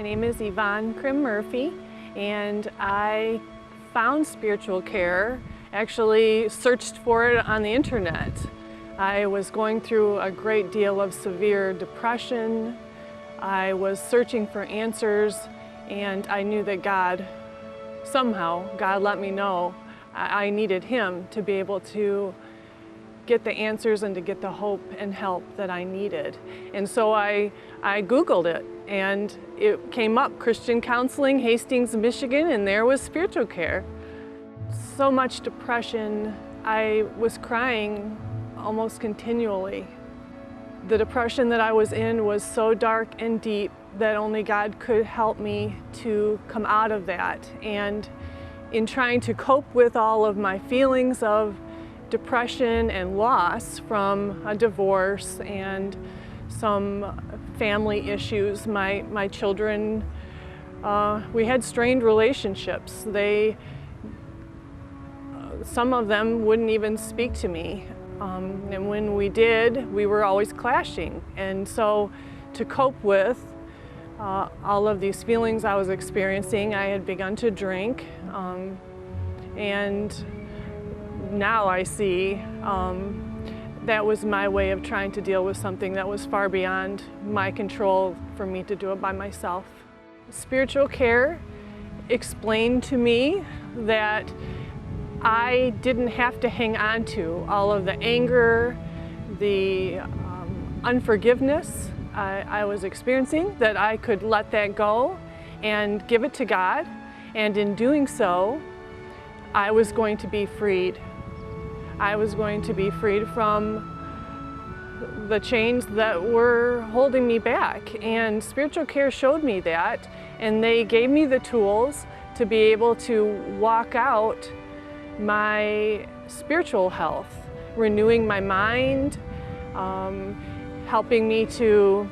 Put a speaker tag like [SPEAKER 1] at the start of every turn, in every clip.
[SPEAKER 1] My name is Yvonne Murphy, and I found spiritual care, actually searched for it on the internet. I was going through a great deal of severe depression. I was searching for answers, and I knew that God let me know I needed Him to be able to get the answers and to get the hope and help that I needed. And so I Googled it, and it came up, Christian Counseling, Hastings, Michigan, and there was spiritual care. So much depression. I was crying almost continually. The depression that I was in was so dark and deep that only God could help me to come out of that. And in trying to cope with all of my feelings of depression and loss from a divorce and some family issues, my children, we had strained relationships. Some of them wouldn't even speak to me. And when we did, we were always clashing. And so to cope with all of these feelings I was experiencing, I had begun to drink. And now I see that was my way of trying to deal with something that was far beyond my control for me to do it by myself. Spiritual care explained to me that I didn't have to hang on to all of the anger, the unforgiveness I was experiencing, that I could let that go and give it to God. And in doing so, I was going to be freed. I was going to be freed from the chains that were holding me back. And spiritual care showed me that, and they gave me the tools to be able to walk out my spiritual health, renewing my mind, helping me to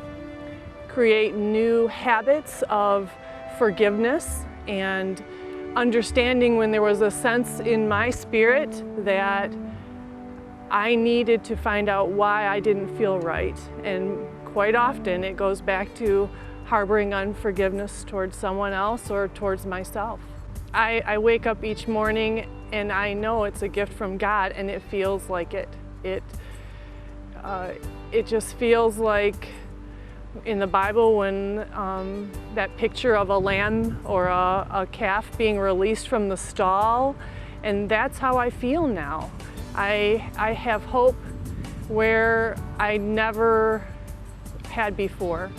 [SPEAKER 1] create new habits of forgiveness, and understanding when there was a sense in my spirit that I needed to find out why I didn't feel right. And quite often it goes back to harboring unforgiveness towards someone else or towards myself. I wake up each morning and I know it's a gift from God, and it feels like it. It just feels like in the Bible when that picture of a lamb or a calf being released from the stall, and that's how I feel now. I have hope where I never had before.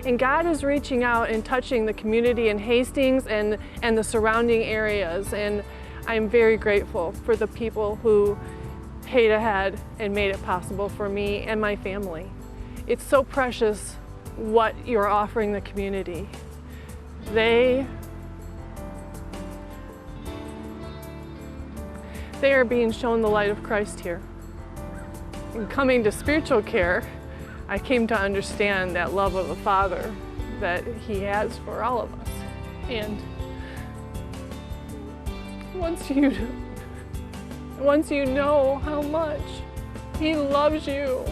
[SPEAKER 1] And God is reaching out and touching the community in Hastings and the surrounding areas. And I'm very grateful for the people who paid ahead and made it possible for me and my family. It's so precious what you're offering the community. They are being shown the light of Christ here. In coming to spiritual care, I came to understand that love of a Father that He has for all of us. And once you know how much He loves you,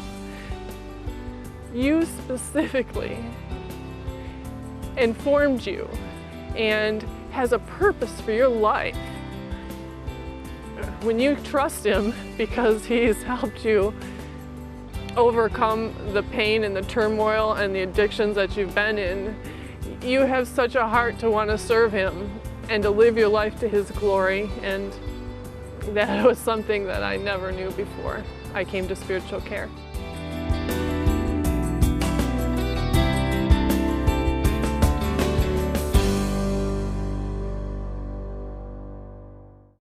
[SPEAKER 1] you specifically, and formed you, and has a purpose for your life, when you trust Him because He's helped you overcome the pain and the turmoil and the addictions that you've been in, you have such a heart to want to serve Him and to live your life to His glory. And that was something that I never knew before I came to spiritual care.